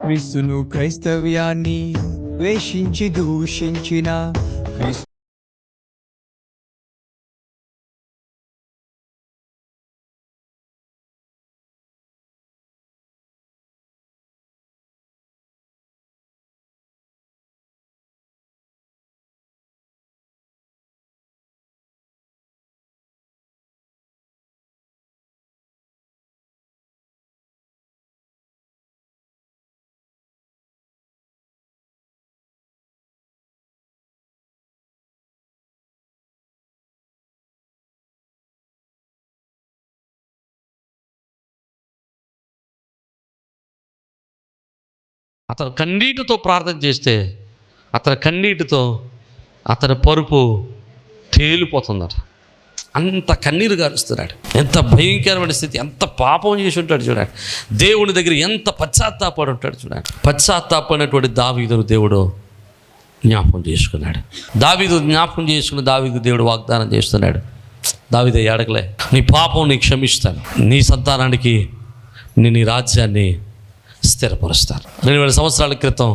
క్రీస్తును క్రైస్తవ్యాన్ని ద్వేషించి దూషించిన క్రీస్తు అతను కన్నీటితో ప్రార్థన చేస్తే అతని కన్నీటితో అతని పరుపు తేలిపోతుందట. అంత కన్నీరు గారుస్తున్నాడు. ఎంత భయంకరమైన స్థితి, ఎంత పాపం చేసి ఉంటాడు చూడండి. దేవుని దగ్గర ఎంత పశ్చాత్తాపడి ఉంటాడు చూడండి. పశ్చాత్తాపడినటువంటి దావీదును దేవుడు జ్ఞాపకం చేసుకున్నాడు. దావీదు జ్ఞాపకం చేసుకుని దావీదు దేవుడు వాగ్దానం చేస్తున్నాడు, దావీదు ఏడకలే, నీ పాపం నీకు క్షమిస్తాను, నీ సంతానానికి నేను ఈ రాజ్యాన్ని స్థిరపరుస్తాను. 2000 సంవత్సరాల క్రితం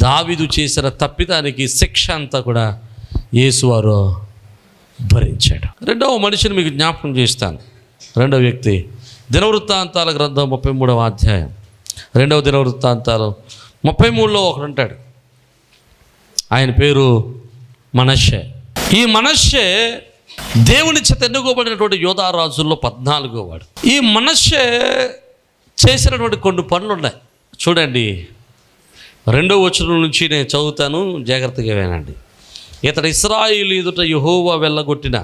దావీదు చేసిన తప్పిదానికి శిక్ష అంతా కూడా యేసువారు భరించాడు. రెండవ మనిషిని మీకు జ్ఞాపకం చేస్తాను. రెండవ వ్యక్తి దినవృత్తాంతాల గ్రంథం 33వ అధ్యాయం, 2వ దినవృత్తాంతాలు 33లో ఒకడు ఉంటాడు. ఆయన పేరు మనష్షే. ఈ మనష్షే దేవుని చేత ఎన్నుకోబడినటువంటి యోధా రాజుల్లో 14వ వాడు. ఈ మనష్షే చేసినటువంటి కొన్ని పనులు ఉన్నాయి చూడండి. 2వ వచనం నుంచి నేను చదువుతాను, జాగ్రత్తగా వినండి. ఇతడు ఇశ్రాయేలు ఎదుట యెహోవా వెళ్ళగొట్టిన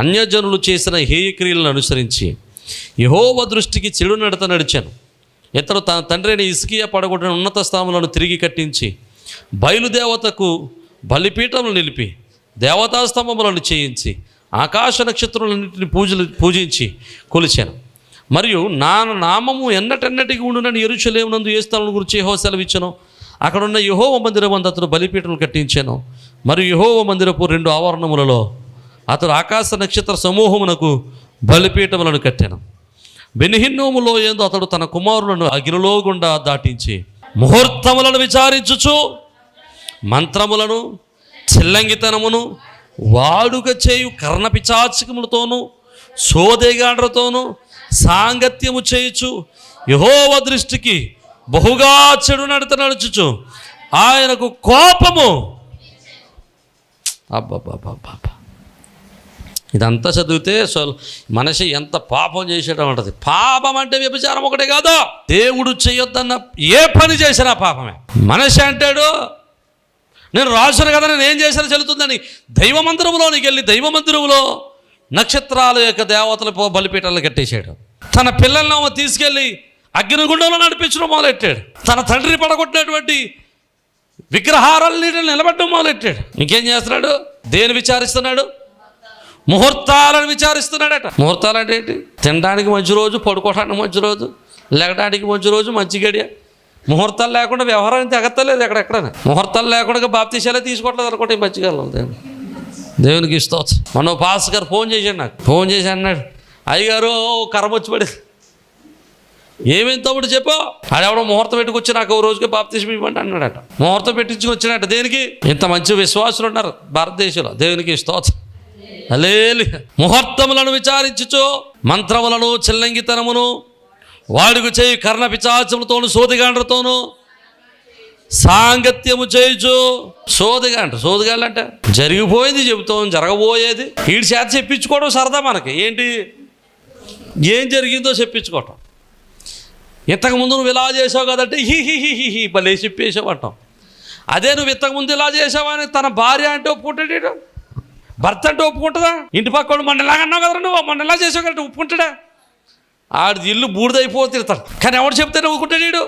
అన్యజనులు చేసిన హేయక్రియలను అనుసరించి యెహోవా దృష్టికి చెడు నడత నడిచాను. ఇతడు తన తండ్రి అయిన హిజ్కియా పడగొట్టిన ఉన్నత స్థానాలను తిరిగి కట్టించి బయలుదేవతకు బలిపీఠములు నిలిపి దేవతా స్తంభములను చేయించి ఆకాశ నక్షత్రాలన్నింటిని పూజించి కొలిచాను. మరియు నా నామము ఎన్నటెన్నటికి ఉండునని యెరూషలేమునందు ఏ స్థలం గురించి యెహోవా సెలవిచ్చెనో అక్కడున్న యెహోవా మందిరం అందు అతడు బలిపీఠములు కట్టించాను. మరియు యెహోవా మందిరపు 2 ఆవరణములలో అతడు ఆకాశ నక్షత్ర సమూహమునకు బలిపీఠములను కట్టాను. బెన్హిన్నోములో ఏందో అతడు తన కుమారులను అగ్నిలో గుండా దాటించి ముహూర్తములను విచారించుచు మంత్రములను చిల్లంగితనమును వాడుక చేయు కర్ణపిచాచకములతోనూ సోదెగాండ్రతోనూ సాంగత్యము చేయుచు యెహోవా దృష్టికి బహుగా చెడు నడత నడుచుచు ఆయనకు కోపము. అబ్బబ్బబ్బబ్బ, ఇదంతా చదివితే మనిషి ఎంత పాపం చేసేయడం ఉంటుంది. పాపం అంటే వ్యభిచారం ఒకటే కాదు, దేవుడు చేయొద్దన్న ఏ పని చేసినా పాపమే. మనిషి అంటాడు, నేను రాజును కదా, నేను ఏం చేసినా చెల్లుతుందని దైవమందిరంలోనికి వెళ్ళి దైవమందిరంలో నక్షత్రాల యొక్క దేవతల బలిపీఠాలను కట్టేశాడు. తన పిల్లలను తీసుకెళ్ళి అగ్నిగుండంలో నడిపించడం మొదలెట్టాడు. తన తండ్రి పడగొట్టినటువంటి విగ్రహారాలను నిలబెట్టడం మొదలెట్టాడు. ఇంకేం చేస్తున్నాడు? దేని విచారిస్తున్నాడు? ముహూర్తాలను విచారిస్తున్నాడట. ముహూర్తాలు అంటే ఏంటి? తినడానికి మంచి రోజు, పడుకోవడానికి మంచి రోజు, లెగడానికి మంచి రోజు, మంచి గడియ. ముహూర్తాలు లేకుండా వ్యవహారం తెగత్తలేదు ఎక్కడెక్కడ. ముహూర్తాలు లేకుండా బాప్తీసాలే తీసుకోవట్లేదు అనుకోండి ఈ మధ్యకాలంలో. దేవునికి స్తోత్రం. మొన్న పాస్ గారు ఫోన్ చేశాడు, నాకు ఫోన్ చేసి అన్నాడు, అయ్యగారు కర్మ వచ్చి పడి. ఏమేమి తమ్ముడు చెప్పు. ఆడెవడో ముహూర్తం పెట్టుకొచ్చి నాకు ఓ రోజుకి బాప్తీసం ఇవ్వండి అన్నాడట. ముహూర్తం పెట్టించుకు వచ్చినట్ట. దేనికి? ఇంత మంచి విశ్వాసులు ఉన్నారు భారతదేశంలో. దేవునికి స్తోత్రం. హల్లెలూయా. ముహూర్తములను విచారించుచు మంత్రములను చిల్లంగితనమును వాడుకు చేయి కర్ణ పిచాచములతోను సోదిగాండ్రతోను సాంగత్యము చేయుచు. సోదిగాళ్ళు అంటే జరిగిపోయింది చెబుతాం, జరగబోయేది వీడి చేత చెప్పించుకోవడం సరదా మనకి. ఏంటి? ఏం జరిగిందో చెప్పించుకోవటం. ఇంతకుముందు నువ్వు ఇలా చేసావు కదంటే హీ హీ హీ హీ హీ భలే చెప్పేసావు అంటాం. అదే నువ్వు ఇంతకుముందు ఇలా చేసావని తన భార్య అంటే ఒప్పుకుంటాడు, భర్త అంటే ఒప్పుకుంటుందా? ఇంటి పక్కడు మొన్న ఇలాగ అన్నావు కదా, నువ్వు మొన్న ఇలా చేసావు కదా ఒప్పుకుంటాడా? ఆడిది ఇల్లు బూడిదైపోతే తిడతాడు. కానీ ఎవడు చెప్తే నవ్వుకుంటాడు? వీడు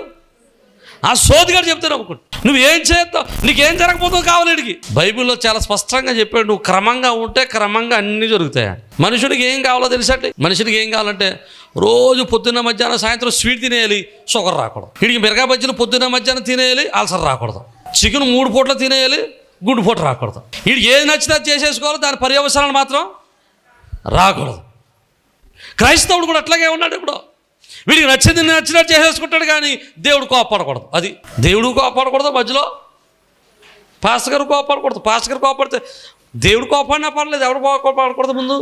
ఆ సోదిగాడు చెప్తే నవ్వుకుంటాడు. నువ్వేం చేస్తావు, నీకేం జరగబోతుందో కావాలి వీడికి. బైబిల్లో చాలా స్పష్టంగా చెప్పాడు, నువ్వు క్రమంగా ఉంటే క్రమంగా అన్నీ జరుగుతాయి. మనుషుడికి ఏం కావాలో తెలుసండి. మనుషుడికి ఏం కావాలంటే రోజు పొద్దున్న మధ్యాహ్నం సాయంత్రం స్వీట్ తినేయాలి, షుగర్ రాకూడదు. వీడికి మిరగా బజ్జీలు పొద్దున్న మధ్యాహ్నం తినేయాలి, అల్సర్ రాకూడదు. చికెన్ 3 పూట్ల తినేయాలి, గుడ్డు పూట రాకూడదు. వీడికి ఏది నచ్చితే అది చేసేసుకోవాలి, దాని పర్యవసరాలు మాత్రం రాకూడదు. క్రైస్తవుడు కూడా అట్లాగే ఉన్నాడు. ఇప్పుడు వీడికి నచ్చింది నచ్చినట్టు చేసేసుకుంటాడు, కానీ దేవుడు కోపడకూడదు. అది దేవుడు కోపడకూడదు. మధ్యలో పాస్టర్ గారు కోపడకూడదు. పాస్టర్ గారు కోపడితే దేవుడు కోపడినా పర్లేదు, ఎవడు కోపడకూడదు. ముందు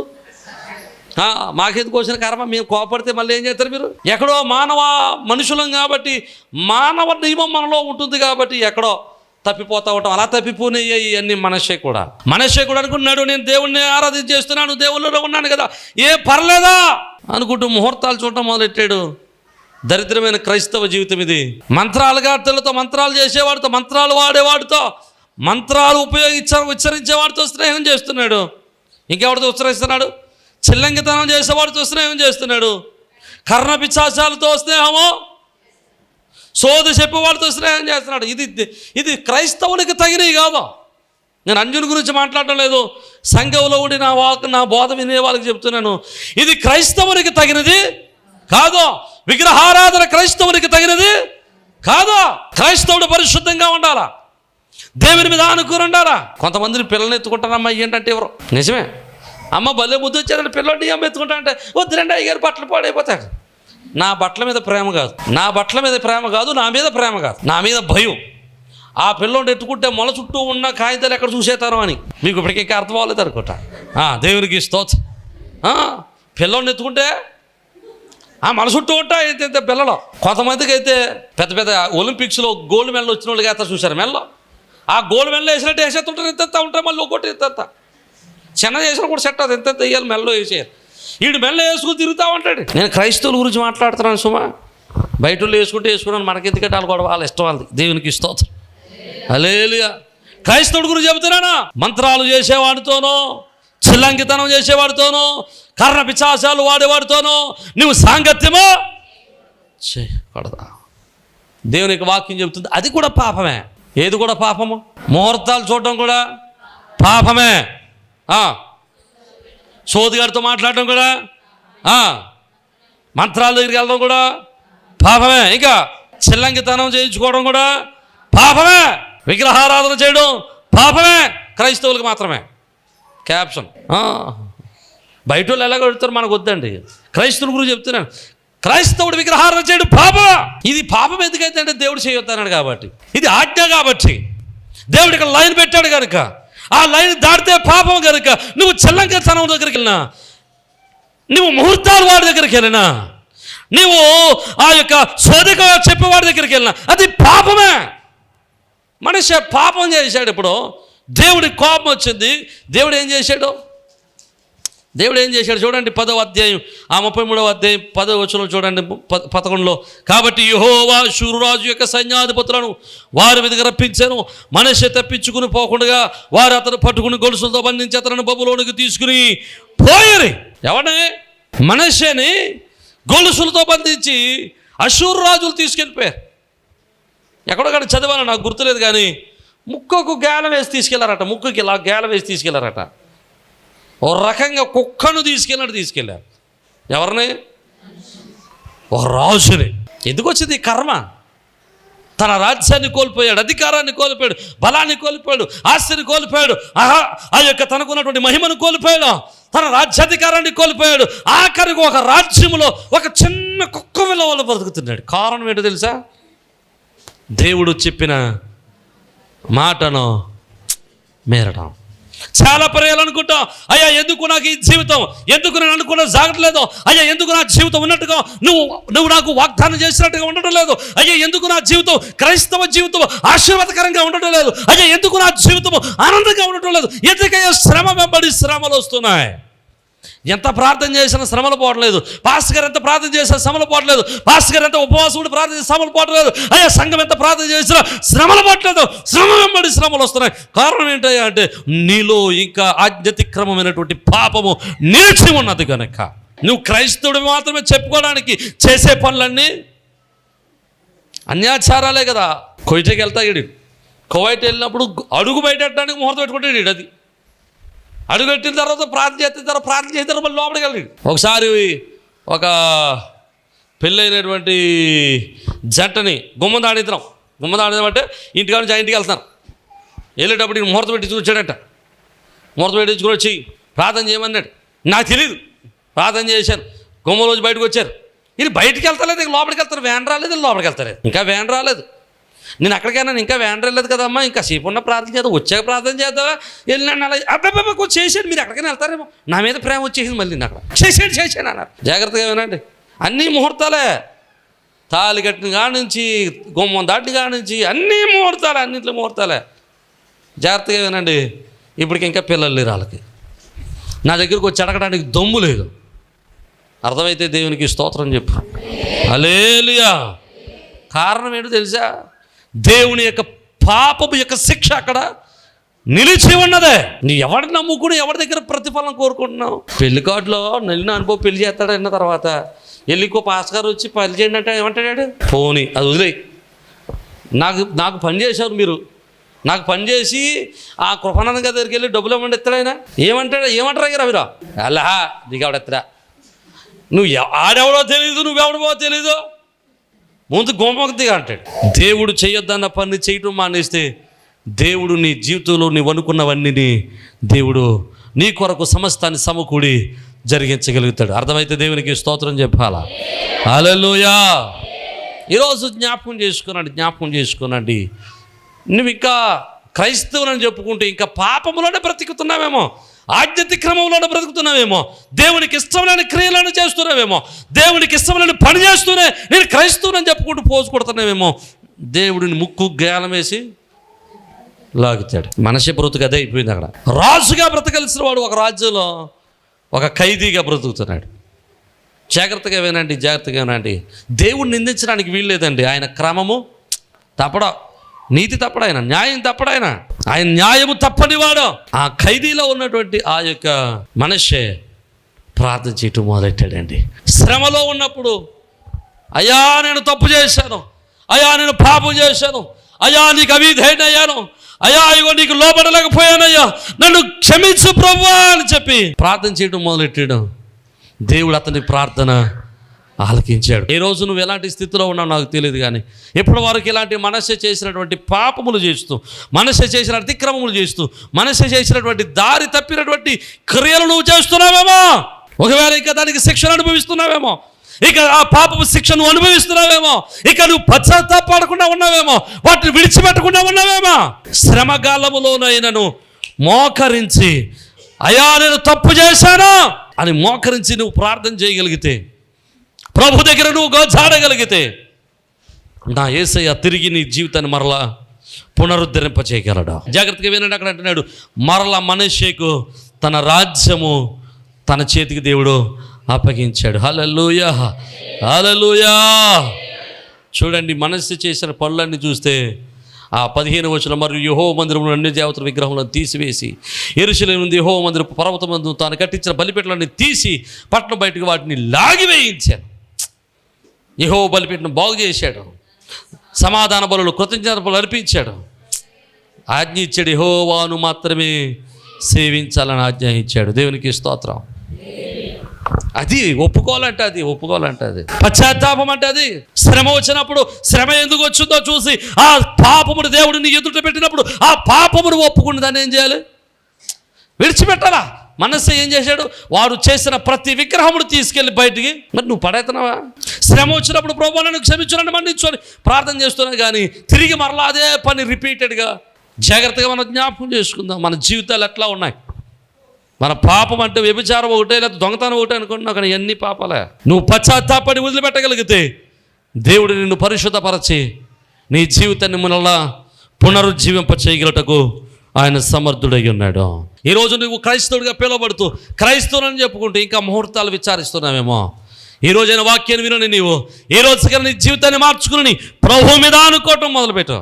మాకెందుకు వచ్చిన కర్మ, మేము కోపడితే మళ్ళీ ఏం చేస్తారు మీరు? ఎక్కడో మనుషులం కాబట్టి మానవ నియమం మనలో ఉంటుంది కాబట్టి ఎక్కడో తప్పిపోతూ ఉంటాం. అలా తప్పిపోయినాయి ఇవన్నీ. మనషే కూడా అనుకున్నాడు, నేను దేవుణ్ణి ఆరాధించేస్తున్నాను, దేవుళ్ళలో ఉన్నాను కదా, ఏ పర్లేదా అనుకుంటూ ముహూర్తాలు చూడటం మొదలెట్టాడు. దరిద్రమైన క్రైస్తవ జీవితం ఇది. మంత్రాలుగార్తలతో, మంత్రాలు చేసేవాడితో, మంత్రాలు వాడేవాడితో, మంత్రాలు ఉచ్చరించేవాడితో స్నేహం చేస్తున్నాడు. ఇంకెవడితో ఉచ్చరిస్తున్నాడు? చిల్లంగితనం చేసేవాడితో స్నేహం చేస్తున్నాడు. కర్ణ పిశాచాలతో స్నేహము, సోది చెప్పేవాడితో స్నేహం చేస్తున్నాడు. ఇది క్రైస్తవునికి తగినవి కాదు. నేను అంజుని గురించి మాట్లాడటం లేదు, సంఘంలో ఉండి నా బోధ వినే వాళ్ళకి చెప్తున్నాను. ఇది క్రైస్తవునికి తగినది కాదు. విగ్రహారాధన క్రైస్తవునికి తగినది కాదు. క్రైస్తవుడు పరిశుద్ధంగా ఉండాలా, దేవుని మీద ఆనుకుని ఉండాలా. కొంతమందిని పిల్లల్ని ఎత్తుకుంటారమ్మా, ఏంటంటే ఎవరు నిజమే, అమ్మ భలే ముద్దు వచ్చారంటే పిల్లల్ని అమ్మ ఎత్తుకుంటా అంటే, వద్దురండి అయ్యారు బట్టలు పాడైపోతాడు. నా బట్టల మీద ప్రేమ కాదు, నా మీద ప్రేమ కాదు, నా మీద భయం. ఆ పిల్లోని ఎత్తుకుంటే మొల చుట్టూ ఉన్న కాగితాలు ఎక్కడ చూసేతారో అని మీకు ఇప్పటికీ అర్థం అవ్వలేదు అనుకుంటా. దేవునికి స్తోత్రం. పిల్లోని ఎత్తుకుంటే మన చుట్టూ ఉంటాయి ఎంత పిల్లలు. కొంతమందికి అయితే పెద్ద పెద్ద ఒలింపిక్స్లో గోల్డ్ మెడల్ వచ్చిన వాళ్ళకి అయితే చూశారు, మెల్ల ఆ గోల్డ్ మెడల్ వేసినట్టు వేసేస్తుంటారు, ఎంత ఉంటారు, మళ్ళీ ఒకటి ఎంత చిన్న చేసిన కూడా సెట్ అది ఎంత వేయాలి, మెల్లో వేసేయాలి. వీడు మెల్ల వేసుకుని తిరుగుతూ ఉంటాడు. నేను క్రైస్తవుల గురించి మాట్లాడుతున్నాను సుమా. బయట వాళ్ళు వేసుకున్నాను, మనకెందుకంటే వాళ్ళు కూడా వాళ్ళ ఇష్టం వాళ్ళది. దేవునికి స్తోత్రం. హల్లెలూయా. క్రైస్తవుడి గురించి చెబుతున్నానా? మంత్రాలు చేసేవాడితోనో, చిల్లంకితనం చేసేవాడితోనో, కర్ణ పిశాచాలు వాడేవాడితోనో నువ్వు సాంగత్యమో చేయకూడదా. దేవునికి వాక్యం చెబుతుంది, అది కూడా పాపమే. ఏది కూడా పాపము? ముహూర్తాలు చూడటం కూడా పాపమే. సోదిగారితో మాట్లాడటం కూడా, మంత్రాల దగ్గరికి వెళ్ళడం కూడా పాపమే. ఇంకా చిల్లంకితనం చేయించుకోవడం కూడా పాపమే. విగ్రహారాధన చేయడం పాపమే. క్రైస్తవులకు మాత్రమే. క్యాప్షన్. బయట వాళ్ళు ఎలా కొడతారు, మనకు వద్దండి. క్రైస్తవుల గురించి చెప్తున్నాను. క్రైస్తవుడు విగ్రహారాధన చేయడం పాపం. ఇది పాపం ఎందుకైతే అంటే దేవుడు చేయొద్దన్నాడు కాబట్టి, ఇది ఆజ్ఞ కాబట్టి, దేవుడు ఇక్కడ లైన్ పెట్టాడు కనుక, ఆ లైన్ దాటితే పాపం కనుక నువ్వు చిల్లంకితనం దగ్గరికి వెళ్ళినా, నువ్వు ముహూర్తాలు వాడి దగ్గరికి వెళ్ళినా, నువ్వు ఆ యొక్క సోదక చెప్పేవాడి దగ్గరికి వెళ్ళినా అది పాపమే. మనిషి పాపం చేశాడు. ఇప్పుడు దేవుడికి కోపం వచ్చింది. దేవుడు ఏం చేశాడు చూడండి, 10వ అధ్యాయం 33వ అధ్యాయం 10వ వచనం చూడండి, 11లో. కాబట్టి యెహోవా శూరురాజు యొక్క సైన్యాధిపతులను వారి మీదకి రప్పించాను. మనిషి తప్పించుకుని పోకుండా వారు అతను పట్టుకుని గొలుసులతో బంధించి అతను బబులోనికి తీసుకుని పోయారు. ఎవరిని? మనిషిని గొలుసులతో బంధించి అషూరు రాజులు తీసుకెళ్ళిపోయారు. ఎక్కడొక్కడ చదివాను, నాకు గుర్తులేదు, కానీ ముక్కకు గేలం వేసి తీసుకెళ్లారట. ముక్కుకి ఇలా గేలం వేసి తీసుకెళ్లారట. ఓ రకంగా కుక్కను తీసుకెళ్ళారు. ఎవరిని? ఒక రాజుని. ఎందుకు వచ్చింది ఈ కర్మ? తన రాజ్యాన్ని కోల్పోయాడు, అధికారాన్ని కోల్పోయాడు, బలాన్ని కోల్పోయాడు, ఆస్తిని కోల్పోయాడు, ఆ యొక్క తనకున్నటువంటి మహిమను కోల్పోయాడు, తన రాజ్యాధికారాన్ని కోల్పోయాడు. ఆఖరికి ఒక రాజ్యంలో ఒక చిన్న కుక్క విలువలో బ్రతుకుతున్నాడు. కారణం ఏంటో తెలుసా? దేవుడు చెప్పిన మాటను మేరడం. చాలా పర్యాలు అనుకుంటాం, అయ్యా ఎందుకు నాకు ఈ జీవితం, ఎందుకు నేను అనుకున్న జాగట్లేదు, అయ్యా ఎందుకు నా జీవితం ఉన్నట్టుగా నువ్వు నాకు వాగ్దానం చేసినట్టుగా ఉండటం లేదు, అయ్యా ఎందుకు నా జీవితం క్రైస్తవ జీవితం ఆశీర్వాదకరంగా ఉండటం లేదు, అయ్యా ఎందుకు నా జీవితం ఆనందంగా ఉండటం లేదు. ఎందుకయ్యా శ్రమ వెంబడి శ్రమలు వస్తున్నాయి. ఎంత ప్రార్థన చేసినా శ్రమలు పోవట్లేదు. పాస్టర్ గారు ఎంత ప్రార్థన చేసినా శ్రమలు పోవట్లేదు. పాస్టర్ గారు ఎంత ఉపవాసం ప్రార్థన చేసి శ్రమలు పోవట్లేదు. అయ్యా సంఘం ఎంత ప్రార్థన చేసినా శ్రమలు పోవట్లేదు. శ్రమ వెంబడి శ్రమలు వస్తున్నాయి. కారణం ఏంటయ్యా అంటే నీలో ఇంకా ఆజ్ఞతిక్రమమైనటువంటి పాపము నిలిచి ఉన్నది కనుక. నువ్వు క్రైస్తవుడు మాత్రమే చెప్పుకోవడానికి చేసే పనులన్నీ అన్యాచారాలే కదా. కువైట్కి వెళ్తాడు. కువైట్ వెళ్ళినప్పుడు అడుగు బయటడానికి ముహూర్తం పెట్టుకుంటాడు. అది అడుగెట్టిన తర్వాత ప్రార్థన చేసిన తర్వాత మళ్ళీ లోపలికి వెళ్ళాడు. ఒకసారి ఒక పెళ్ళైనటువంటి జంటని గుమ్మదాడిద్దాం అంటే ఇంటికాడ నుంచి ఇంటికి వెళ్తున్నారు. వెళ్ళేటప్పుడు ముహూర్తం పెట్టించుకుని వచ్చాడట. ముహూర్తం పెట్టించుకుని వచ్చి ప్రార్థన చేయమన్నాడు. నాకు తెలియదు, ప్రార్థన చేశాను. గుమ్మలోంచి బయటకు వచ్చారు. వీళ్ళు బయటికి వెళ్తలేదు, ఇంక లోపలికి వెళ్తారు. వ్యాన్ రాలేదు, లోపలికి వెళ్తారు. ఇంకా వ్యాన్ రాలేదు. నేను అక్కడికైనా ఇంకా వ్యాన్ రాలేదు కదమ్మా, ఇంకా సేపు ఉన్న ప్రార్థన చేద్దాం, వచ్చాక ప్రార్థన చేద్దామా, వెళ్ళినాను అలా అబ్బాయి కొంచెం చేసేయండి, మీరు ఎక్కడికైనా వెళ్తారేమో, నా మీద ప్రేమ వచ్చేసింది మళ్ళీ అక్కడ, చేసేయండి అన్నారు. జాగ్రత్తగా వినండి, అన్నీ ముహూర్తాలే. తాళి కట్టిన కాడ నుంచి గుమ్మం దాటిన కాడ నుంచి అన్నీ ముహూర్తాలే, అన్నింటిలో ముహూర్తాలే. జాగ్రత్తగా వినండి. ఇప్పటికి ఇంకా పిల్లలు లేరు వాళ్ళకి. నా దగ్గరకు వచ్చి అడగడానికి దమ్ము లేదు. అర్థమైతే దేవునికి స్తోత్రం చెప్పు. హల్లెలూయా. కారణం ఏంటో తెలుసా? దేవుని యొక్క పాపము యొక్క శిక్ష అక్కడ నిలిచి ఉన్నదే. నీ ఎవరిని నమ్ముకుని ఎవరి దగ్గర ప్రతిఫలం కోరుకుంటున్నావు? పెళ్లి కార్డులో నెల్లిన అనుభవం పెళ్లి చేస్తాడు అన్న తర్వాత వెళ్ళి ఇంకో పాస్ గారు వచ్చి పెళ్లి చేయండి అంటే ఏమంటాడు? పోనీ అది వదిలే, నాకు పని చేశారు మీరు, నాకు పని చేసి ఆ కృపానంద గారి దగ్గరికి వెళ్ళి డబ్బులు ఇవ్వండి ఎత్తాడు ఆయన. ఏమంటారు అయ్యారా మీరు? అలా నీకు ఎవడెత్తరా, నువ్వు ఆడెవడో తెలీదు, నువ్వెవడవో తెలీదు, ముందు గోమక్తిగా అంటాడు. దేవుడు చేయొద్దన్న పని చేయటం మానేస్తే దేవుడు నీ జీవితంలో నీవు అనుకున్నవన్నీ దేవుడు నీ కొరకు సమస్తాన్ని సమకూడి జరిగించగలుగుతాడు. అర్థమైతే దేవునికి స్తోత్రం చెప్పాలా? హల్లెలూయా. ఈరోజు జ్ఞాపకం చేసుకునండి. నువ్వు ఇంకా క్రైస్తవులని చెప్పుకుంటే ఇంకా పాపములోనే బ్రతుకుతున్నావేమో, ఆజ్ఞాతిక్రమంలోనే బ్రతుకుతున్నావేమో, దేవునికి ఇష్టమైన క్రియలను చేస్తున్నావేమో, దేవునికి ఇష్టమైన పని చేస్తూనే నేను క్రైస్తవుని చెప్పుకుంటూ పోజు కొడుతున్నావేమో. దేవుడిని ముక్కు గాలం వేసి లాగుతాడు. మనిషి బ్రతుకు అదే అయిపోయింది. అక్కడ రాజుగా బ్రతకలిసిన వాడు ఒక రాజ్యంలో ఒక ఖైదీగా బ్రతుకుతున్నాడు. జాగ్రత్తగా వినండి. దేవుడిని నిందించడానికి వీల్లేదండి. ఆయన క్రమము తప్పడా, నీతి తప్పడాయన, న్యాయం తప్పడాయన, ఆయన న్యాయము తప్పనివాడు. ఆ ఖైదీలో ఉన్నటువంటి ఆ యొక్క మనిషే ప్రార్థన చేయటం మొదలెట్టాడండి. శ్రమలో ఉన్నప్పుడు, అయ్యా నేను తప్పు చేశాను, అయ్యా నేను పాపం చేశాను, అయ్యా నీకు అవిధేయుడయ్యాను, అయ్యా ఇగో నీకు లోపడలేకపోయానయ్యా, నన్ను క్షమించు ప్రభువా అని చెప్పి ప్రార్థన చేయడం మొదలెట్టాడు. దేవుడు అతని ప్రార్థన ఆలకించాడు. ఈ రోజు నువ్వు ఎలాంటి స్థితిలో ఉన్నావు నాకు తెలియదు, కానీ ఎప్పటి వరకు ఇలాంటి మనస్సు చేసినటువంటి పాపములు చేస్తూ, మనస్సు చేసిన అతిక్రమములు చేస్తూ, మనస్సు చేసినటువంటి దారి తప్పినటువంటి క్రియలు నువ్వు చేస్తున్నావేమో, ఒకవేళ ఇంకా దానికి శిక్షను అనుభవిస్తున్నావేమో, ఇక ఆ పాపపు శిక్షను అనుభవిస్తున్నావేమో, ఇక నువ్వు పశ్చాత్తాపడకుండా ఉన్నావేమో, వాటిని విడిచిపెట్టకుండా ఉన్నావేమో. శ్రమకాలములోనైనను మోకరించి అయ్యా నేను తప్పు చేశాను అని మోకరించి నువ్వు ప్రార్థన చేయగలిగితే, ప్రభు దగ్గర నువ్వు గోచాడగలిగితే, నా యేసయ్య తిరిగి నీ జీవితాన్ని మరలా పునరుద్ధరింపచేయగలడు. జాగ్రత్తగా వినండి. అక్కడ అంటున్నాడు, మరలా మనుష్యకు తన రాజ్యము తన చేతికి దేవుడు అప్పగించాడు. హల్లెలూయా, హల్లెలూయా. చూడండి, మనస్సు చేసిన పనులన్నీ చూస్తే ఆ 15వ వచనం, మరియు యెహోవా మందిరమును అన్ని దేవతల విగ్రహములను తీసివేసి యెరూషలేము నుండి యెహోవా మందిరపు పర్వతమందు తాను కట్టించిన బలిపీటలన్నీ తీసి పట్టణం బయటకు వాటిని లాగివేయించాను. యెహోవా బలిపీటను బాగు చేశాడు, సమాధాన బలులు కృతజ్ఞత బలులు అర్పించాడు. ఆజ్ఞ ఇచ్చాడు, యెహోవాను మాత్రమే సేవించాలని ఆజ్ఞ ఇచ్చాడు. దేవునికి స్తోత్రం. అది ఒప్పుకోవాలంటే అది పశ్చాత్తాపం అంటే అది. శ్రమ వచ్చినప్పుడు శ్రమ ఎందుకు వచ్చిందో చూసి ఆ పాపమును దేవుడిని ఎదుట పెట్టినప్పుడు ఆ పాపమును ఒప్పుకుని దాన్ని ఏం చేయాలి? విడిచిపెట్టాలా. మనస్సు ఏం చేశాడు? వాడు చేసిన ప్రతి విగ్రహమును తీసుకెళ్ళి బయటికి, మరి నువ్వు పడేస్తున్నావా? శ్రమ వచ్చినప్పుడు ప్రభువా నన్ను క్షమించునని మన్నించుని ప్రార్థన చేస్తున్నాను, కానీ తిరిగి మరలా అదే పని రిపీటెడ్గా. జాగ్రత్తగా మనం జ్ఞాపకం చేసుకుందాం, మన జీవితాలు ఎట్లా ఉన్నాయి. మన పాపం అంటే వ్యభిచారం ఒకటే, లేదా దొంగతనం ఒకటే అనుకుంటున్నావు, కానీ ఎన్ని పాపాలే. నువ్వు పశ్చాత్తాపడి వదిలిపెట్టగలిగితే దేవుడు నిన్ను పరిశుద్ధపరచి నీ జీవితాన్ని మనల్లా పునరుజ్జీవింప చేయగలటకు ఆయన సమర్థుడై ఉన్నాడు. ఈరోజు నువ్వు క్రైస్తవుడిగా పిలువబడుతూ క్రైస్తవుని చెప్పుకుంటూ ఇంకా ముహూర్తాలు విచారిస్తున్నావేమో. ఈ రోజైన వాక్యాన్ని వినని నీవు ఈ రోజుగా నీ జీవితాన్ని మార్చుకుని ప్రభు మీద అనుకోవటం మొదలుపెట్టు.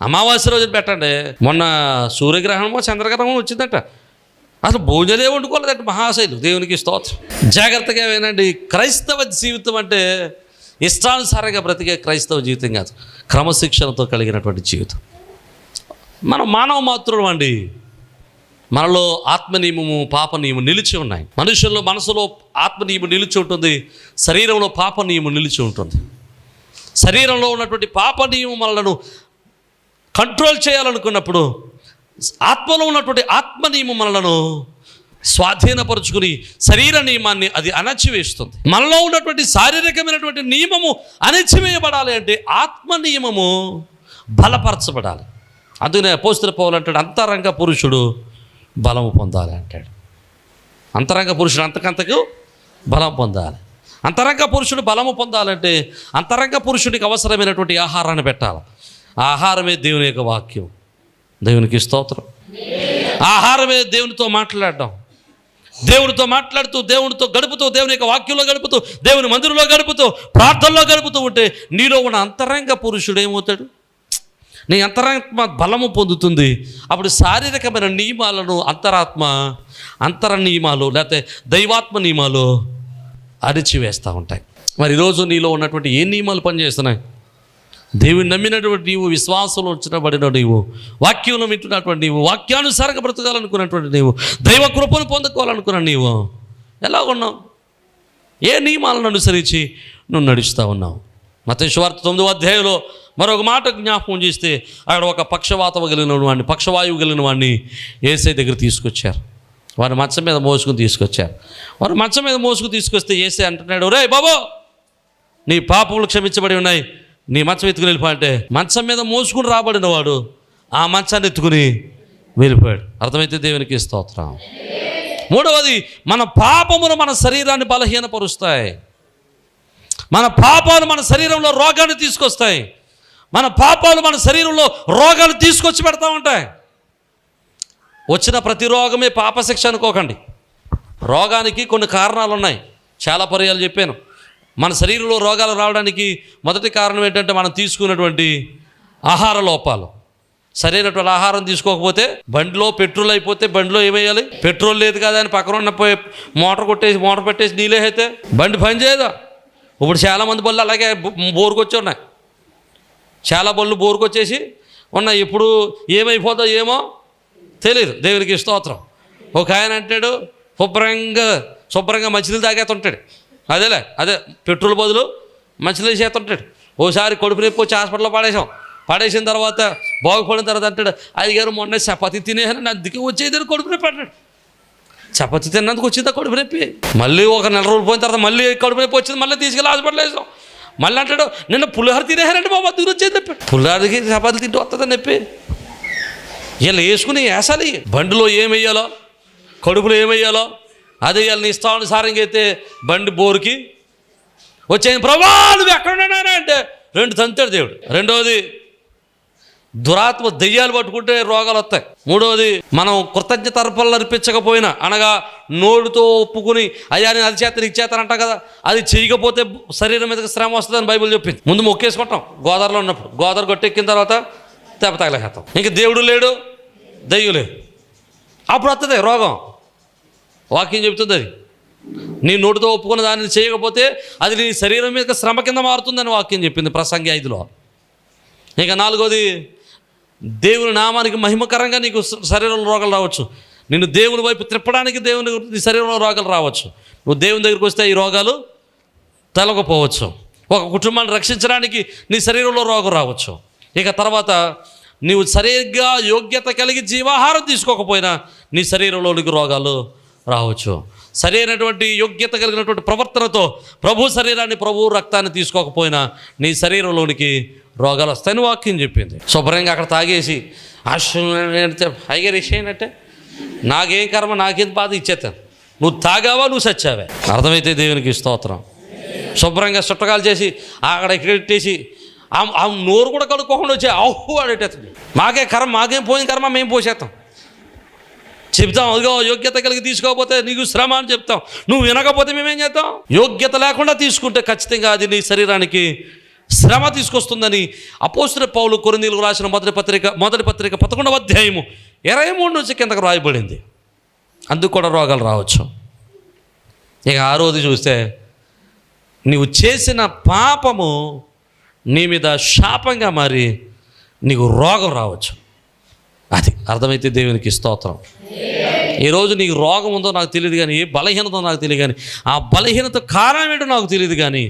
అమావాస్య రోజున పెట్టండి. మొన్న సూర్యగ్రహణమో చంద్రగ్రహణమో వచ్చిందట, అసలు భోజనలే వండుకోలేదంటే మహాశైలు. దేవునికి స్తోత్రం. జాగ్రత్తగా వినండి. క్రైస్తవ జీవితం అంటే ఇష్టానుసారంగా బ్రతికే క్రైస్తవ జీవితం కాదు, క్రమశిక్షణతో కలిగినటువంటి జీవితం. మనం మానవ మాత్రులం అండి. మనలో ఆత్మనియమము పాప నియమం నిలిచి ఉన్నాయి. మనుషుల్లో మనసులో ఆత్మనియమం నిలిచి ఉంటుంది, శరీరంలో పాప నియమం నిలిచి ఉంటుంది. శరీరంలో ఉన్నటువంటి పాప నియమం మనలను కంట్రోల్ చేయాలనుకున్నప్పుడు ఆత్మలో ఉన్నటువంటి ఆత్మ నియమం మనలను స్వాధీనపరుచుకుని శరీర నియమాన్ని అది అణచివేస్తుంది. మనలో ఉన్నటువంటి శారీరకమైనటువంటి నియమము అణచివేయబడాలి అంటే ఆత్మ నియమము బలపరచబడాలి. అందుకనే అపోస్తలుడు పౌలు అంటాడు, అంతరంగ పురుషుడు బలము పొందాలి అంటాడు. అంతరంగ పురుషుడు అంతకంతకు బలం పొందాలి. అంతరంగ పురుషుడు బలము పొందాలంటే అంతరంగ పురుషుడికి అవసరమైనటువంటి ఆహారాన్ని పెట్టాలి. ఆ ఆహారమే దేవుని యొక్క వాక్యం. దేవునికి స్తోత్రం. ఆహారమే దేవునితో మాట్లాడడం. దేవునితో మాట్లాడుతూ, దేవునితో గడుపుతూ, దేవుని యొక్క వాక్యంలో గడుపుతూ, దేవుని మందిరంలో గడుపుతూ, ప్రార్థనలో గడుపుతూ ఉంటే నీలో ఉన్న అంతరంగ పురుషుడు ఏమవుతాడు? నీ అంతరాత్మ బలము పొందుతుంది. అప్పుడు శారీరకమైన నియమాలను అంతర నియమాలు లేకపోతే దైవాత్మ నియమాలు అణిచివేస్తూ ఉంటాయి. మరి ఈరోజు నీలో ఉన్నటువంటి ఏ నియమాలు పనిచేస్తున్నాయి? దేవుని నమ్మినటువంటి నీవు, విశ్వాసంలో ఉంచబడిన నీవు, వాక్యంలో వింటున్నటువంటి నీవు, వాక్యానుసారంగా బ్రతకాలనుకున్నటువంటి నీవు, దైవ కృపను పొందుకోవాలనుకున్న నీవు ఎలా ఉన్నావు? ఏ నియమాలను అనుసరించి నువ్వు నడుస్తూ ఉన్నావు? మత్తయి సువార్త 9వ అధ్యాయంలో మరొక మాట జ్ఞాపకం చేస్తే అక్కడ ఒక పక్షవాయువు కలిగిన వాడిని యేసయ్య దగ్గర తీసుకొచ్చారు. వారి మంచం మీద మోసుకుని తీసుకొచ్చారు. వారు మంచం మీద మోసుకుని తీసుకొస్తే యేసయ్య అంటున్నాడు, రే బాబో, నీ పాపములు క్షమించబడి ఉన్నాయి, నీ మంచం ఎత్తుకుని వెళ్ళిపోయంటే మంచం మీద మోసుకుని రాబడిన వాడు ఆ మంచాన్ని ఎత్తుకుని వెళ్ళిపోయాడు. అర్థమైతే దేవునికి స్తోత్రం. మూడవది, మన పాపములు మన శరీరాన్ని బలహీనపరుస్తాయి. మన పాపాలు మన శరీరంలో రోగాన్ని తీసుకొస్తాయి. మన పాపాలు మన శరీరంలో రోగాలు తీసుకొచ్చి పెడతా ఉంటాయి. వచ్చిన ప్రతి రోగమే పాపశిక్ష అనుకోకండి. రోగానికి కొన్ని కారణాలు ఉన్నాయి. చాలా పర్యాలు చెప్పాను. మన శరీరంలో రోగాలు రావడానికి మొదటి కారణం ఏంటంటే మనం తీసుకున్నటువంటి ఆహార లోపాలు. సరైనటువంటి ఆహారం తీసుకోకపోతే బండిలో పెట్రోల్ అయిపోతే బండిలో ఏమేయాలి? పెట్రోల్ లేదు కదా అని పక్కన ఉన్న మోటార్ పెట్టేసి నీళ్ళే అయితే బండి పని చేయదా? ఇప్పుడు చాలామంది బళ్ళు అలాగే బోరుకొచ్చి ఉన్నాయి. చాలా బళ్ళు బోరుకొచ్చేసి ఉన్నాయి. ఇప్పుడు ఏమైపోతుందో ఏమో తెలియదు. దేవునికి స్తోత్రం. ఒక ఆయన అంటాడు, శుభ్రంగా మంచినీళ్ళు తాగేస్తుంటాడు. అదే పెట్రోల్ బదులు మంచినీళ్ళు చేస్తుంటాడు. ఓసారి కడుపు నొప్పి వచ్చి హాస్పిటల్లో పడేసిన తర్వాత బాగుపడిన తర్వాత అంటాడు, అయ్యగారు మొన్న చపాతీ తినేసాను, అందుకే వచ్చేది కడుపు నొప్పి అంటాడు. చపాతీ తిన్నందుకు వచ్చిందా కడుపు నొప్పి? మళ్ళీ ఒక నెల రోజులు పోయిన తర్వాత మళ్ళీ కడుపు నొప్పి వచ్చింది, మళ్ళీ తీసుకెళ్ళి హాస్పిటల్ వేసాం. మళ్ళీ అంటాడు, నిన్న పులిహోర తినేసానంటే బాబా దగ్గర వచ్చేది నొప్పి. పులిహోరకి చపాతీ తింటూ వస్తుందని నొప్పి. ఇలా వేసుకుని వేసాలి. బండిలో ఏమేయాలో, కడుపులో ఏమేయాలో అదే వీళ్ళని ఇష్టానుసారంగా అయితే బండి బోరుకి వచ్చేది. ప్రభా నువ్వు ఎక్కడున్నా అంటే 2 తంతాడు దేవుడు. రెండవది, దురాత్మ దెయ్యాలు పట్టుకుంటే రోగాలు వస్తాయి. మూడవది, మనం కృతజ్ఞత అర్పణలు అర్పించకపోయినా, అనగా నోడుతో ఒప్పుకుని అయ్యా నేను అది చేస్తాను ఇది చేస్తాను అంటాం కదా, అది చేయకపోతే శరీరం మీదకి శ్రమ వస్తుందని బైబిల్ చెప్పింది. ముందు మొక్కేసుకుంటాం గోదావరిలో ఉన్నప్పుడు. గోదావరి గొట్టెక్కిన తర్వాత దెబ్బ తగలేస్తాం. ఇంక దేవుడు లేడు, దెయ్యం లేదు, అప్పుడు వస్తుంది రోగం. వాక్యం చెబుతుంది అది నీ నోటితో ఒప్పుకున్న దాన్ని చేయకపోతే అది నీ శరీరం మీద శ్రమ కింద మారుతుందని వాక్యం చెప్పింది ప్రసంగి 5లో. ఇక నాలుగోది, దేవుని నామానికి మహిమకరంగా నీకు శరీరంలో రోగాలు రావచ్చు. నిన్ను దేవుని వైపు త్రిప్పడానికి నీ శరీరంలో రోగాలు రావచ్చు. నువ్వు దేవుని దగ్గరికి వస్తే ఈ రోగాలు తొలగిపోవచ్చు. ఒక కుటుంబాన్ని రక్షించడానికి నీ శరీరంలో రోగం రావచ్చు. ఇక తర్వాత, నీవు సరిగ్గా యోగ్యత కలిగి జీవాహారం తీసుకోకపోయినా నీ శరీరంలోనికి రోగాలు రావచ్చు. సరైనటువంటి యోగ్యత కలిగినటువంటి ప్రవర్తనతో ప్రభు శరీరాన్ని, ప్రభు రక్తాన్ని తీసుకోకపోయినా నీ శరీరంలోనికి రోగాలు వస్తాయని వాక్యం చెప్పింది. శుభ్రంగా అక్కడ తాగేసి హైగా రిషేనంటే నాకేం కర్మ, నాకేం బాధ ఇచ్చేస్తాను, నువ్వు తాగావా నువ్వు సచ్చావే. అర్థమైతే దేవునికి స్తోత్రం. శుభ్రంగా చుట్టకాలు చేసి అక్కడ ఎక్కడెట్టేసి ఆ నోరు కూడా కడుక్కోకుండా వచ్చి ఆహు అడేటేస్తుంది. మాకేం కర్మ, మాకేం పోయిన కర్మ మేము పోసేస్తాం. చెప్తాం అదిగో యోగ్యత కలిగి తీసుకోకపోతే నీకు శ్రమ అని చెప్తాం. నువ్వు వినకపోతే మేమేం చేస్తాం? యోగ్యత లేకుండా తీసుకుంటే ఖచ్చితంగా అది నీ శరీరానికి శ్రమ తీసుకొస్తుందని అపోస్తలుడైన పౌలు కొరింథీయులకు రాసిన మొదటి పత్రిక 11వ అధ్యాయము 23 నుంచి కిందకు రాయబడింది. అందుకు కూడా రోగాలు రావచ్చు. ఇక 6వది చూస్తే, నీవు చేసిన పాపము నీ మీద శాపంగా మారి నీకు రోగం రావచ్చు. అది అర్థమైతే దేవునికి స్తోత్రం. ఈరోజు నీకు రోగం ఉందో నాకు తెలియదు కానీ, ఏ బలహీనత నాకు తెలియదు కానీ, ఆ బలహీనత కారణం ఏంటో నాకు తెలియదు కానీ,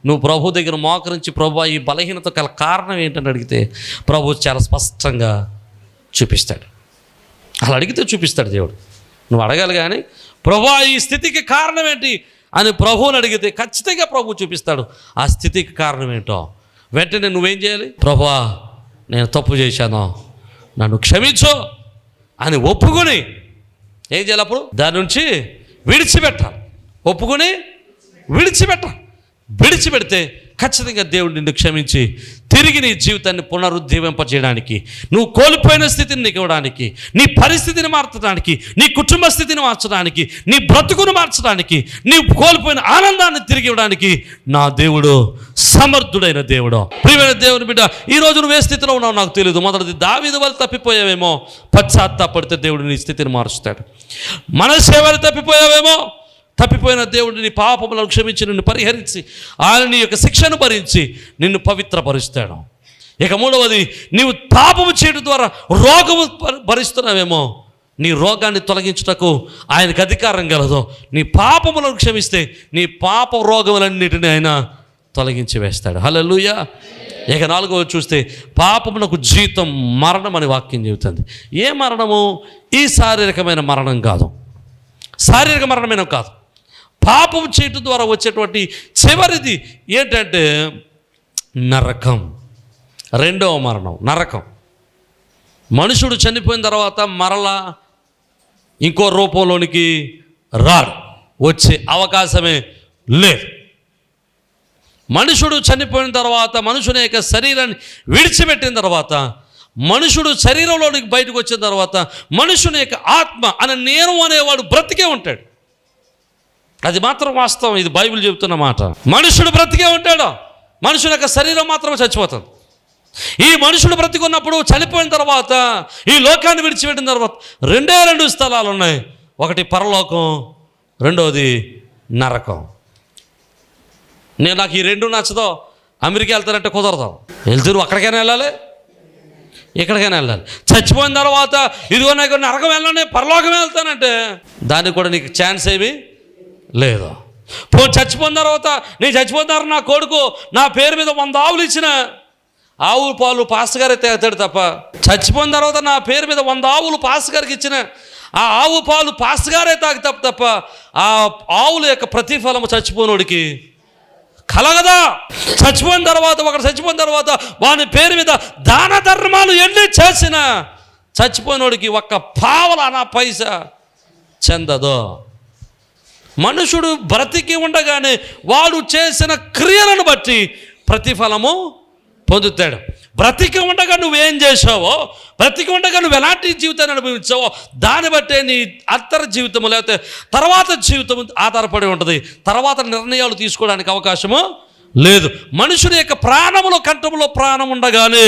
నువ్వు ప్రభు దగ్గర మోకరించి ప్రభు ఈ బలహీనత గల కారణం ఏంటని అడిగితే ప్రభు చాలా స్పష్టంగా చూపిస్తాడు. అలా అడిగితే చూపిస్తాడు దేవుడు. నువ్వు అడగాలి. కానీ ప్రభువా ఈ స్థితికి కారణం ఏంటి అని ప్రభువుని అడిగితే ఖచ్చితంగా ప్రభు చూపిస్తాడు ఆ స్థితికి కారణం ఏంటో. వెంటనే నువ్వేం చేయాలి? ప్రభువా నేను తప్పు చేశాను, నన్ను క్షమించు అని ఒప్పుకొని ఏం చేయాలి? అప్పుడు దాని నుంచి విడిచిపెట్టాలి. ఒప్పుకొని విడిచిపెడితే ఖచ్చితంగా దేవుడు నిన్ను క్షమించి తిరిగి నీ జీవితాన్ని పునరుజ్జీవింపజేయడానికి, నువ్వు కోల్పోయిన స్థితిని నీకు ఇవ్వడానికి, నీ పరిస్థితిని మార్చడానికి, నీ కుటుంబ స్థితిని మార్చడానికి, నీ బ్రతుకును మార్చడానికి, నీ కోల్పోయిన ఆనందాన్ని తిరిగి ఇవ్వడానికి నా దేవుడు సమర్థుడైన దేవుడు. ప్రియమైన దేవుని బిడ్డ, ఈరోజు నువ్వు ఏ స్థితిలో ఉన్నావు నాకు తెలియదు. మొదటిది దావీదు వల్ల తప్పిపోయావేమో, పశ్చాత్తాపడితే దేవుడు నీ స్థితిని మారుస్తాడు. మనష్షే వల్ల తప్పిపోయిన దేవుడు నీ పాపములను క్షమించి నిన్ను పరిహరించి ఆయన నీ యొక్క శిక్షను భరించి నిన్ను పవిత్రపరుస్తాడు. ఇక మూడవది, నీవు పాపము చేయడం ద్వారా రోగము భరిస్తున్నావేమో, నీ రోగాన్ని తొలగించుటకు ఆయనకు అధికారం గలదు. నీ పాపములను క్షమిస్తే నీ పాప రోగములన్నిటిని ఆయన తొలగించి వేస్తాడు. హల్లెలూయా. ఇక నాలుగవది చూస్తే, పాపమునకు జీతం మరణం అని వాక్యం చెబుతుంది. ఏ మరణము? ఈ శారీరకమైన మరణం కాదు, శారీరక మరణమైన కాదు. పాపం చేయటం ద్వారా వచ్చేటువంటి చివరిది ఏంటంటే నరకం. రెండవ మరణం నరకం. మనుషుడు చనిపోయిన తర్వాత మరలా ఇంకో రూపంలోనికి రాడు, వచ్చే అవకాశమే లేదు. మనుషుడు చనిపోయిన తర్వాత, మనుషుని యొక్క శరీరాన్ని విడిచిపెట్టిన తర్వాత, మనుషుడు శరీరంలోనికి బయటకు వచ్చిన తర్వాత మనుషుని యొక్క ఆత్మ అనే నేను అనేవాడు బ్రతికే ఉంటాడు. అది మాత్రం వాస్తవం, ఇది బైబిల్ చెబుతున్న మాట. మనుషుడు బ్రతికే ఉంటాడు, మనుషుని యొక్క శరీరం మాత్రమే చచ్చిపోతుంది. ఈ మనుషుడు బ్రతికున్నప్పుడు చనిపోయిన తర్వాత, ఈ లోకాన్ని విడిచిపెట్టిన తర్వాత రెండు స్థలాలు ఉన్నాయి. ఒకటి పరలోకం, రెండవది నరకం. నాకు ఈ రెండు నచ్చదో, అమెరికా వెళ్తానంటే కుదరదు. వెళ్తారు, అక్కడికైనా వెళ్ళాలి, ఎక్కడికైనా వెళ్ళాలి. చచ్చిపోయిన తర్వాత ఇదిగో నాకు నరకం వెళ్ళాలి, పరలోకం వెళ్తానంటే దానికి కూడా నీకు ఛాన్స్ ఏమీ లేదు. చచ్చిపోయిన తర్వాత, నేను చచ్చిపోయిన తర్వాత నా కొడుకు నా పేరు మీద 100 ఆవులు ఇచ్చిన, ఆవు పాలు పాస్టర్ గారే తాగుతాడు తప్ప, చచ్చిపోయిన తర్వాత నా పేరు మీద 100 ఆవులు పాస్టర్ గారికి ఇచ్చిన, ఆ ఆవు పాలు పాస్టర్ గారే తాగుతాడు తప్ప ఆ ఆవుల యొక్క ప్రతిఫలము చచ్చిపోయినోడికి కలగదా. చచ్చిపోయిన తర్వాత, ఒకరు చచ్చిపోయిన తర్వాత వాని పేరు మీద దాన ధర్మాలు ఎన్ని చేసినా చచ్చిపోయినోడికి ఒక్క పావల నా పైసా చెందదు. మనుషుడు బ్రతికి ఉండగానే వాడు చేసిన క్రియలను బట్టి ప్రతిఫలము పొందుతాడు. బ్రతికి ఉండగా నువ్వేం చేసావో, బ్రతికి ఉండగా నువ్వు ఎలాంటి జీవితాన్ని అనుభవించావో దాన్ని బట్టే నీ అంతర్ జీవితము లేకపోతే తర్వాత జీవితం ఆధారపడి ఉంటుంది. తర్వాత నిర్ణయాలు తీసుకోవడానికి అవకాశము లేదు. మనుషుని యొక్క ప్రాణములో, కంఠములో ప్రాణం ఉండగానే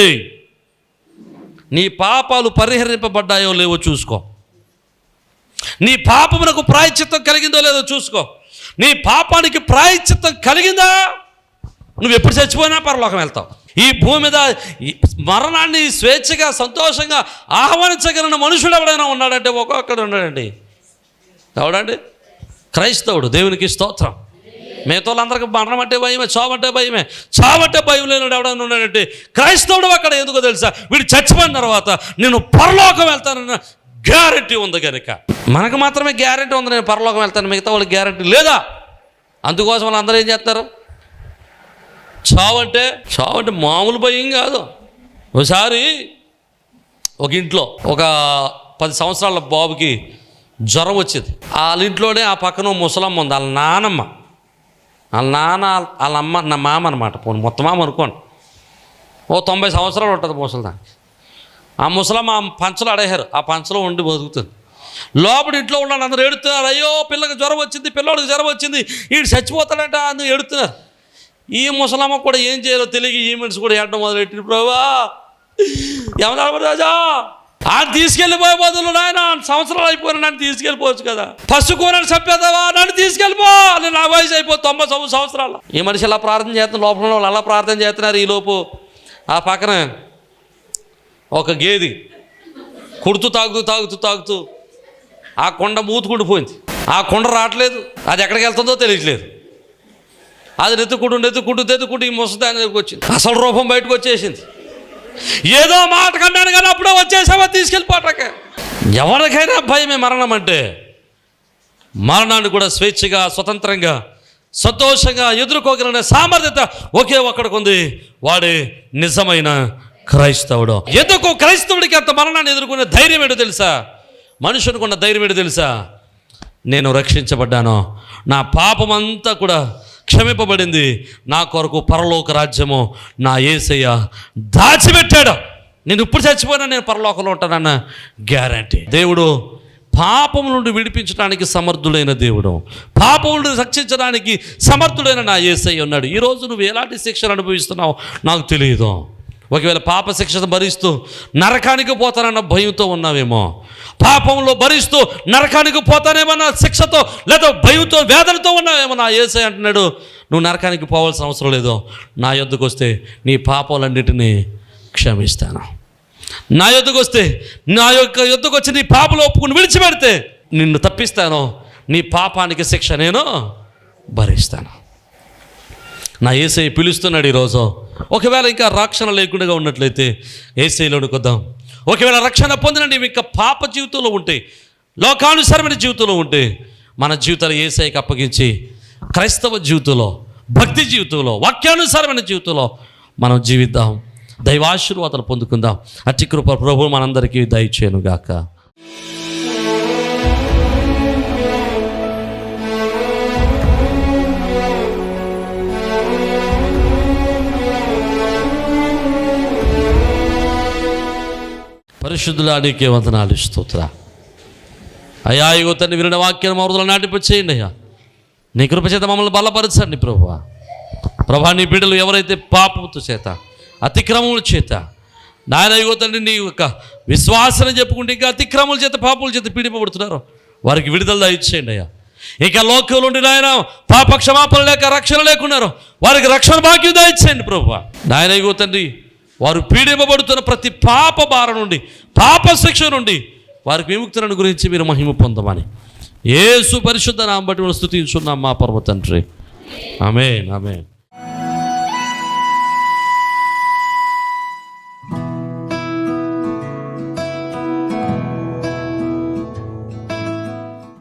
నీ పాపాలు పరిహరింపబడ్డాయో లేవో చూసుకో. నీ పాపమునకు ప్రాయశ్చిత్తం కలిగిందో లేదో చూసుకో. నీ పాపానికి ప్రాయశ్చిత్తం కలిగిందా, నువ్వు ఎప్పుడు చచ్చిపోయినా పరలోకం వెళ్తావు. ఈ భూమి మీద మరణాన్ని స్వేచ్ఛగా సంతోషంగా ఆహ్వానించగలిగిన మనుషుడు ఎవడైనా ఉన్నాడంటే ఒక్కొక్కడు ఉన్నాడండి. ఎవడండి? క్రైస్తవుడు. దేవునికి స్తోత్రం. మిగతా వాళ్ళందరికీ మరణం అంటే భయమే, చావంటే భయమే. చావంటే భయం లేనివాడు ఎవడైనా ఉన్నాడంటే క్రైస్తవుడు. అక్కడ ఎందుకో తెలుసా? వీడు చచ్చిపోయిన తర్వాత నేను పరలోకం వెళ్తానన్న గ్యారెంటీ ఉంది కనుక మనకు మాత్రమే గ్యారెంటీ ఉంది, నేను పరలోకం వెళ్తాను, మిగతా వాళ్ళకి గ్యారెంటీ లేదా. అందుకోసం వాళ్ళందరూ ఏం చేస్తారు? చావంటే మామూలు భయం కాదు. ఒకసారి ఒక ఇంట్లో ఒక 10 సంవత్సరాల బాబుకి జ్వరం వచ్చింది. వాళ్ళ ఇంట్లోనే ఆ పక్కన ముసలమ్మ ఉంది, వాళ్ళ నానమ్మ, వాళ్ళ నాన్న, వాళ్ళ అమ్మ, నా మామ అనమాట. పోనీ మొత్తం మామ అనుకోండి. 90 సంవత్సరాలు ఉంటుంది ముసలిదానికి. ఆ ముసలమ్మ ఆ పంచలు అడగారు, ఆ పంచలో ఉండి బతుకుతుంది. లోపల ఇంట్లో ఉన్న అందరూ ఏడుతున్నారు, అయ్యో పిల్లకి జ్వరం వచ్చింది, పిల్లోడికి జ్వరం వచ్చింది, వీడు చచ్చిపోతాడంట అందరూ ఏడుతున్నారు. ఈ ముసలమ్మ కూడా ఏం చేయాలో తెలియక ఈమెంట్స్ కూడా ఏడడం మొదలెట్టి, ప్రభా ఏమన్నా రాజా ఆయన తీసుకెళ్ళిపోయే బదులు నాయన సంవత్సరాలు అయిపోయినా నన్ను తీసుకెళ్ళిపోవచ్చు కదా, పసుకోనని చెప్పేదావా, నన్ను తీసుకెళ్ళిపో, నేను నా వయసు అయిపోయి 90 సంవత్సరాలు. ఈ మనిషి ఎలా ప్రార్థన చేస్తున్నారు, లోపల వాళ్ళు అలా ప్రార్థన చేస్తున్నారు. ఈలోపు ఆ పక్కన ఒక గేది కుడుతూ తాగుతూ ఆ కొండ మూతుకుండిపోయింది. ఆ కొండ రావట్లేదు, అది ఎక్కడికి వెళ్తుందో తెలియట్లేదు. అది నెత్తుకుంటూ ఈ ముసదాని దగ్గరికి వచ్చింది. అసలు రూపం బయటకు వచ్చేసింది. ఏదో మాట కన్నాను కానీ అప్పుడే వచ్చేసావా తీసుకెళ్ళిపోటాక. ఎవరికైనా భయమే మరణం అంటే. మరణాన్ని కూడా స్వేచ్ఛగా, స్వతంత్రంగా, సంతోషంగా ఎదుర్కోగలిగిన సామర్థ్యత ఒకే ఒక్కడికి ఉంది. వాడే నిజమైన క్రైస్తవుడు. ఎందుకు క్రైస్తవుడికి అంత మరణాన్ని ఎదుర్కొనే ధైర్యం ఏంటో తెలుసా? మనుషునికి ఉన్న ధైర్యం ఏంటో తెలుసా? నేను రక్షించబడ్డాను, నా పాపమంతా కూడా క్షమింపబడింది, నా కొరకు పరలోక రాజ్యము నా యేసయ్య దాచిపెట్టాడు, నేను ఇప్పుడు చచ్చిపోయినా నేను పరలోకంలో ఉంటానన్న గ్యారంటీ. దేవుడు పాపం నుండి విడిపించడానికి సమర్థుడైన దేవుడు, పాపం నుండి రక్షించడానికి సమర్థుడైన నా యేసయ్య ఉన్నాడు. ఈరోజు నువ్వు ఎలాంటి శిక్షను అనుభవిస్తున్నావు నాకు తెలియదు. ఒకవేళ పాప శిక్షను భరిస్తూ నరకానికి పోతానన్న భయంతో ఉన్నావేమో, పాపంలో భరిస్తూ నరకానికి పోతానేమన్న శిక్షతో లేదా భయంతో వేదనతో ఉన్నావేమో. నా యేసయ్య అంటున్నాడు, నువ్వు నరకానికి పోవాల్సిన అవసరం లేదు, నా యొద్దకు వస్తే నీ పాపాలన్నిటినీ క్షమిస్తాను. నా యొద్దకు వస్తే, నా యొద్దకు వచ్చి నీ పాపలు ఒప్పుకుని విడిచిపెడితే నిన్ను తప్పిస్తాను, నీ పాపానికి శిక్ష నేను భరిస్తాను. నా యేసయ్య పిలుస్తున్నాడు ఈరోజు. ఒకవేళ ఇంకా రక్షణ లేకుండా ఉన్నట్లయితే యేసయ్యలోనికి వద్దాం. ఒకవేళ రక్షణ పొందిన నీవు ఇంకా పాప జీవితంలో ఉంటే, లోకానుసారమైన జీవితంలో ఉంటే, మన జీవితాలు యేసయ్యకి అప్పగించి క్రైస్తవ జీవితంలో, భక్తి జీవితంలో, వాక్యానుసారమైన జీవితంలో మనం జీవిద్దాం. దైవాశీర్వాదాలు పొందుకుందాం. అట్టి కృప ప్రభువు మనందరికీ దయచేయను గాక. పరిశుద్ధులా నీకే వందనాలు, స్తోత్ర అయ్యా. ఇగో తండ్రి, వినిన వాక్యాన్ని మా హృదయంలో నాటింపచేయండి అయ్యా. నీ కృప చేత మమ్మల్ని బలపరచండి ప్రభువా. ప్రభా, నీ బిడ్డలు ఎవరైతే పాపముతో చేత, అతిక్రమముల చేత నాయన ఇగో తండ్రి నీ యొక్క విశ్వాసాన్ని చెప్పుకుంటే ఇంకా అతిక్రమముల చేత, పాపముల చేత పీడింపబడుతున్నారు, వారికి విడుదల దయచేయండి అయ్యా. ఇక లోకంలో ఉండి నాయన పాప క్షమాపణ లేక రక్షణ లేకున్నారు, వారికి రక్షణ భాగ్యం దయచేయండి ప్రభువా. నాయన ఇగో తండ్రి, వారు పీడింపబడుతున్న ప్రతి పాప భారం నుండి, పాప శిక్ష నుండి వారికి విముక్తులను గురించి మీరు మహిమ పొందమని యేసు పరిశుద్ధ నామమున బట్టి స్తుతించున్నాం మా పరమ తండ్రి. ఆమేన్, ఆమేన్.